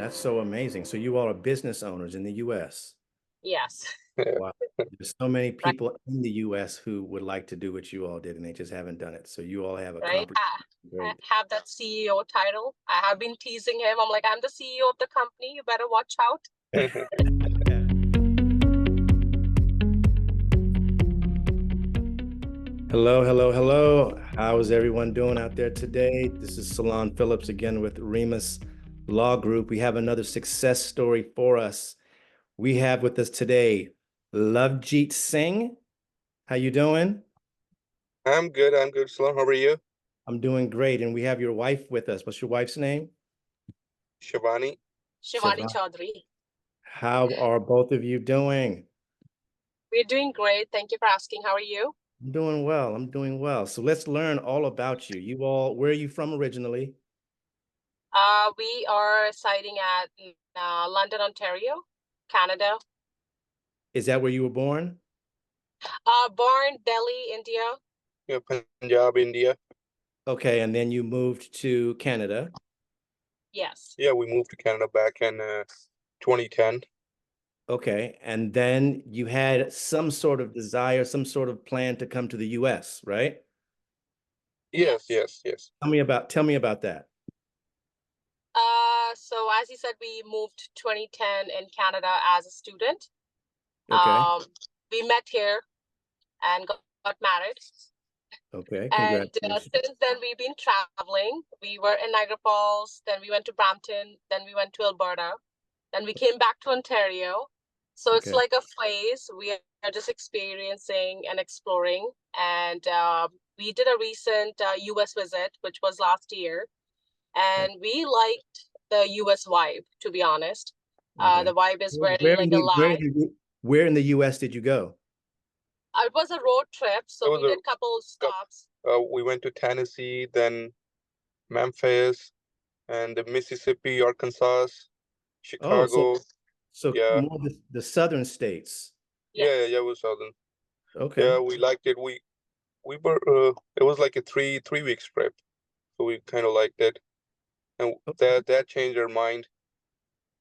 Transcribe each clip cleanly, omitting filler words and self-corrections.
That's so amazing. So you all are business owners in the US. Yes, Yeah. Wow. There's so many right, people in the US who would like to do what you all did and they just haven't done it. So you all have right. accomplished I great. have that CEO title. I have been teasing him. I'm like, I'm the CEO of the company. You better watch out. Hello, hello, hello. How is everyone doing out there today? This is Salon Phillips again with Remus Law Group. We have another success story for us. We have with us today Lovejeet Singh. How you doing? I'm good. I'm good, Sloan. How are you? I'm doing great. And we have your wife with us. What's your wife's name? Shivani. Shivani Shivani. Chaudhary. How are both of you doing? We're doing great. Thank you for asking. How are you? I'm doing well. I'm doing well. So let's learn all about you. You all, where are you from originally? We are residing at London, Ontario, Canada. Is that where you were born? Born Delhi, India. Yeah, Punjab, India. Okay, and then you moved to Canada. Yes. Yeah, we moved to Canada back in 2010. Okay, and then you had some sort of desire, some sort of plan to come to the US, right? Yes, Yes. yes, yes. Tell me about that. So as you said, we moved 2010 in Canada as a student. Okay. Um, we met here and got married. Okay, And congratulations. since then, we've been traveling. We were in Niagara Falls, then we went to Brampton, then we went to Alberta, then we came back to Ontario. So it's Okay. like a phase. We are just experiencing and exploring. And we did a recent US visit, which was last year. And we liked the US vibe, to be honest. Okay. The vibe is very Where in like the alive. where in the US did you go? It was a road trip, It so was we did a couple cou- stops. we went to Tennessee, then Memphis, and Mississippi, Arkansas, Oh, so Chicago. so Yeah, more the southern states. yeah, Yes. it was southern. Okay. Yeah, we liked it. We were it was like a three weeks trip, so we kind of liked it, and Okay. that changed our mind.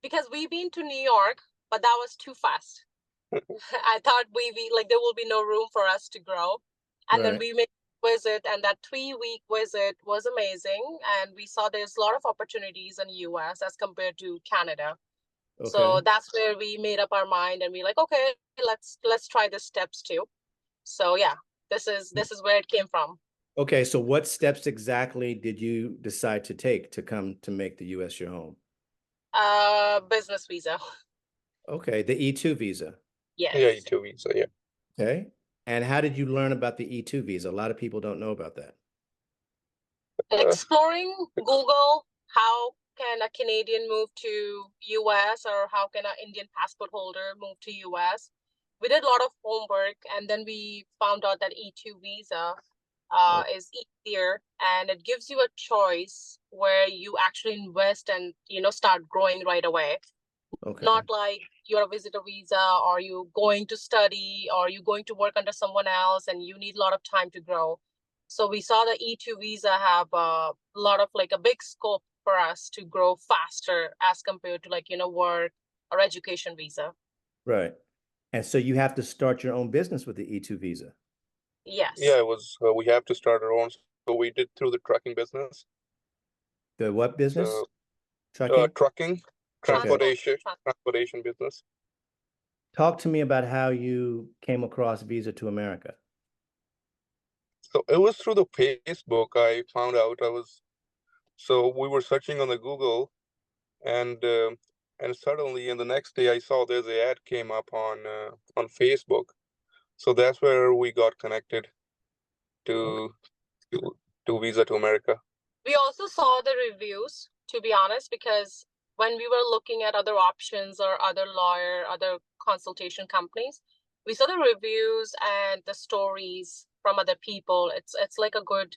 Because we've been to New York, but that was too fast. I thought we like there will be no room for us to grow. And then Right. we made a visit, and that 3 week visit was amazing. And we saw there's a lot of opportunities in US as compared to Canada. So Okay. that's where we made up our mind and we like, okay, let's try the steps too. So yeah, this is where it came from. Okay, so what steps exactly did you decide to take to come to make the US your home? Business visa. Okay, the E2 visa. Yeah, Yes. E2 visa. Yeah. Okay. And how did you learn about the E2 visa? A lot of people don't know about that. Uh, Exploring Google, how can a Canadian move to US or how can an Indian passport holder move to US? We did a lot of homework and then we found out that E2 visa Oh, is easier and it gives you a choice where you actually invest and start growing right away. okay. Not like you're a visitor visa or you going to study or you going to work under someone else and you need a lot of time to grow. So we saw the E2 visa have a lot of like a big scope for us to grow faster as compared to like work or education visa. Right. And so you have to start your own business with the E2 visa. yeah, Yes. it was. We have to start our own, so we did through the trucking business. The what business? So, Trucking? trucking, Okay. Transport. transportation business. Talk to me about how you came across Visa to America. So it was through the Facebook I found out. So we were searching on the Google, and and suddenly, in the next day, I saw there's an ad came up on Facebook. So that's where we got connected Okay. to to, to Visa to America. We also saw the reviews, to be honest, because when we were looking at other options or other consultation companies, we saw the reviews and the stories from other people. It's like a good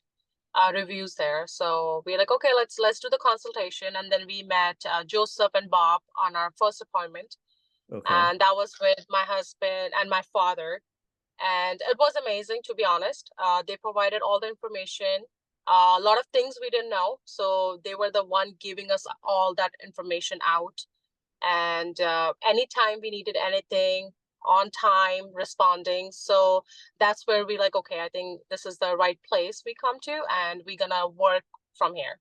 reviews there. So we're like, okay, let's do the consultation, and then we met Joseph and Bob on our first appointment, Okay. and that was with my husband and my father, and it was amazing to be honest. They provided all the information A lot of things we didn't know. So they were the one giving us all that information out. And anytime we needed anything, on time responding. So that's where we like, okay, I think this is the right place we come to, and we're gonna work from here.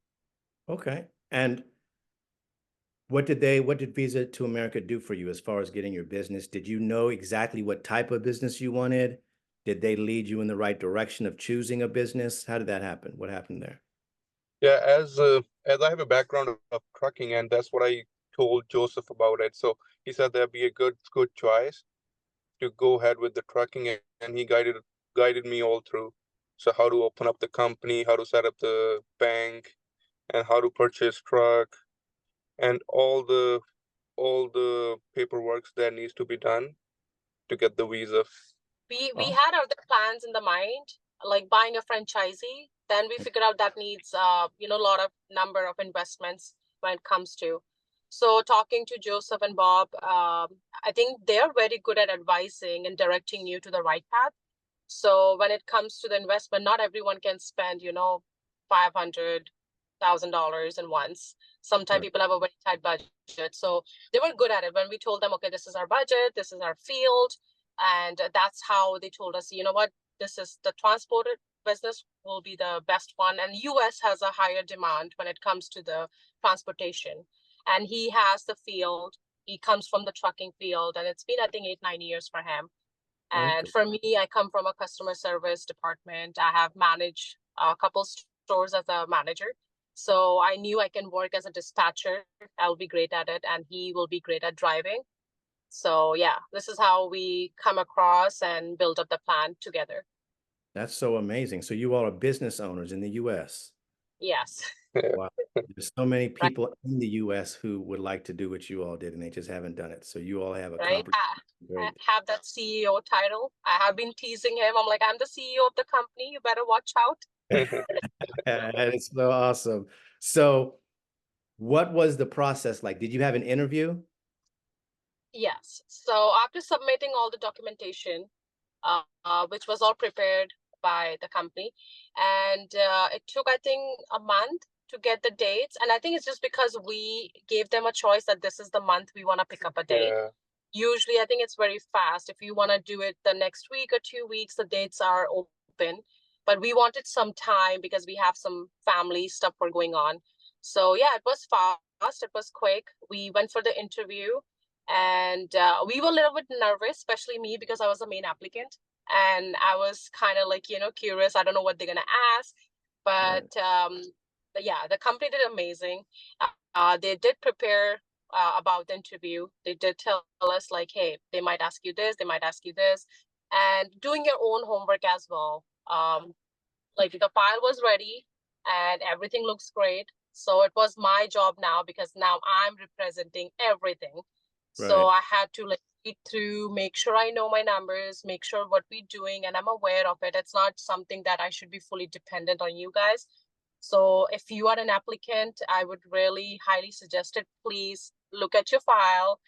Okay. And what did Visa to America do for you as far as getting your business? Did you know exactly what type of business you wanted? Did they lead you in the right direction of choosing a business? How did that happen? What happened there? Yeah, as I have a background of trucking, and that's what I told Joseph about it. So he said that'd be a good choice to go ahead with the trucking, and he guided me all through. So how to open up the company, how to set up the bank, and how to purchase truck, and all the paperwork that needs to be done to get the visa. We Oh, had other plans in the mind, like buying a franchisee. Then we figured out that needs a lot of number of investments when it comes to. So talking to Joseph and Bob, I think they're very good at advising and directing you to the right path. So when it comes to the investment, not everyone can spend, $500,000 in once. Sometimes right. people have a very tight budget. So they were good at it. When we told them, okay, this is our budget, this is our field, and that's how they told us, you know what, this is the transported business will be the best one. And US has a higher demand when it comes to the transportation. And he has the field. He comes from the trucking field, and it's been, I think, 8, 9 years for him. And Okay. for me, I come from a customer service department. I have managed a couple stores as a manager. So I knew I can work as a dispatcher. I'll be great at it, and he will be great at driving. So yeah, this is how we come across and build up the plan together. That's so amazing. So you all are business owners in the US. Yes, Yeah. Wow. There's so many right, people in the US who would like to do what you all did and they just haven't done it. So you all have right. accomplished I great. have that CEO title. I have been teasing him. I'm like, I'm the CEO of the company. You better watch out. And it's so awesome. So what was the process like? Did you have an interview? Yes. So after submitting all the documentation, which was all prepared by the company. And it took, I think, a month to get the dates. And I think it's just because we gave them a choice that this is the month we want to pick up a date. Yeah. Usually, I think it's very fast. If you want to do it the next week or 2 weeks, the dates are open. But we wanted some time because we have some family stuff we're going on. So yeah, it was fast. It was quick. We went for the interview, and we were a little bit nervous, especially me, because I was the main applicant, and I was kind of like, curious. I don't know what they're gonna ask, Right. but yeah, the company did amazing. They did prepare about the interview. They did tell us like, hey, they might ask you this, they might ask you this, and doing your own homework as well. Like the file was ready, and everything looks great. So it was my job now, because now I'm representing everything. So Right. I had to like read through, make sure I know my numbers, make sure what we're doing, and I'm aware of it. It's not something that I should be fully dependent on you guys. So if you are an applicant, I would really highly suggest it. Please look at your file,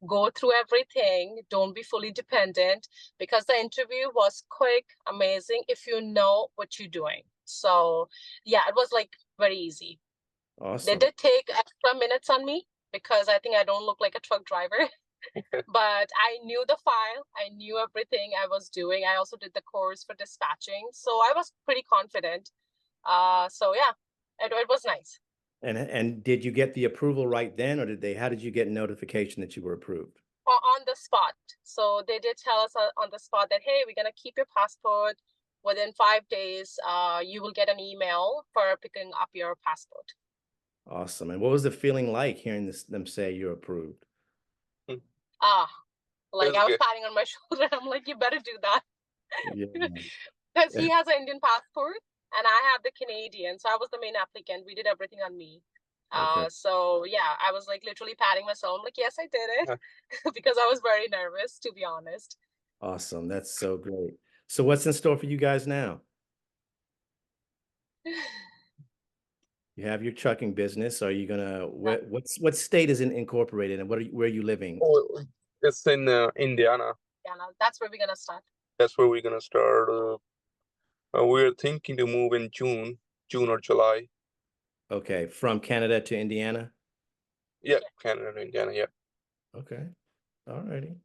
go through everything. Don't be fully dependent, because the interview was quick, amazing if you know what you're doing. So yeah, it was like very easy. They Awesome. did take extra minutes on me because I think I don't look like a truck driver. But I knew the file, I knew everything I was doing. I also did the course for dispatching, so I was pretty confident. So yeah, it was nice. And did you get the approval right then, or how did you get notification that you were approved? On the spot. So they did tell us on the spot that, hey, we're gonna keep your passport. Within 5 days, you will get an email for picking up your passport. Awesome. And what was the feeling like hearing them say you're approved? Ah, like It's I was good. patting on my shoulder. I'm like, you better do that. Yeah. Because he has an Indian passport and I have the Canadian. So I was the main applicant. We did everything on me. Okay. So yeah, I was like literally patting myself. I'm like, yes, I did it. Because I was very nervous, to be honest. Awesome. That's so great. So what's in store for you guys now? You have your trucking business. Are you gonna what state is it incorporated and where are you living? Oh, it's in Indiana. Yeah, now that's where we're gonna start. That's where we're gonna start. We're thinking to move in June. June or July. Okay, from Canada to Indiana? Yeah, Canada and Indiana, yeah. Okay. All righty.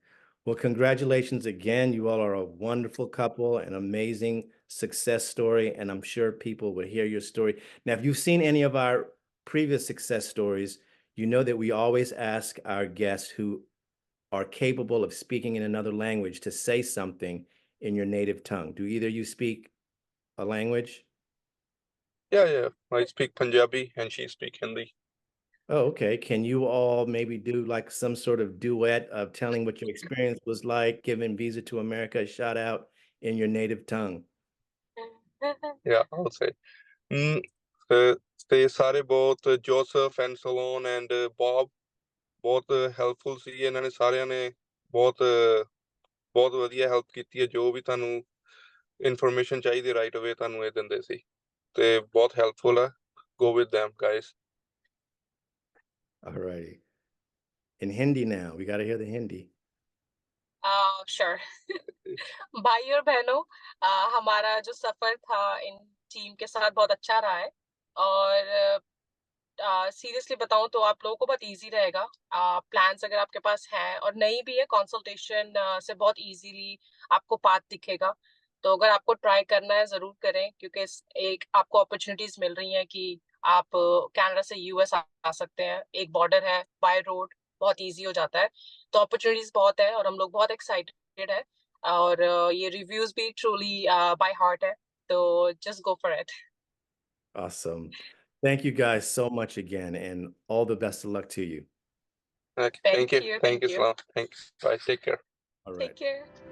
Well, congratulations again. You all are a wonderful couple, an amazing success story, and I'm sure people will hear your story. Now, if you've seen any of our previous success stories, you know that we always ask our guests who are capable of speaking in another language to say something in your native tongue. Do either of you speak a language? Yeah. I speak Punjabi and she speak Hindi. Oh, okay. Can you all maybe do like some sort of duet of telling what your experience was like, giving Visa to America a shout out in your native tongue? Yeah, I would say. Mm, ਤੇ ਸਾਰੇ ਬਹੁਤ Joseph and salon and Bob ਬਹੁਤ helpful ਸੀ। ਇਹਨਾਂ ਨੇ ਸਾਰਿਆਂ ਨੇ ਬਹੁਤ ਬਹੁਤ ਵਧੀਆ ਹੈਲਪ ਕੀਤੀ ਹੈ। ਜੋ ਵੀ ਤੁਹਾਨੂੰ ਇਨਫੋਰਮੇਸ਼ਨ ਚਾਹੀਦੀ ਰਾਈਟ ਅਵੇ ਤੁਹਾਨੂੰ ਇਹ ਦਿੰਦੇ ਸੀ ਤੇ ਬਹੁਤ ਹੈਲਪਫੁਲ ਆ। Go with them, guys. All righty. In Hindi now, we got to hear the Hindi. Sure. भाई और बहनों, हमारा जो सफर था इन टीम के साथ बहुत अच्छा रहा है। और सीरियसली बताऊं तो आप लोगों को बहुत इजी रहेगा। प्लान्स अगर आपके पास हैं और नहीं भी है, कंसल्टेशन से बहुत इजीली आपको पाथ दिखेगा। तो अगर आपको ट्राई करना है जरूर करें, क्योंकि एक आपको अपॉर्चुनिटीज मिल रही हैं कि आप कनाडा से यूएस आ सकते हैं। एक बॉर्डर है, बाय रोड बहुत इजी हो जाता है। तो अपॉर्चुनिटीज बहुत है और हम लोग बहुत एक्साइटेड है। और ये रिव्यूज भी ट्रूली बाय हार्ट है। तो just go for it. Awesome. Thank you guys so much again, and all the best of luck to you. Okay, thank you. Thank you. Thank you, Salam. Thanks. Bye. Take care. All Take right. care.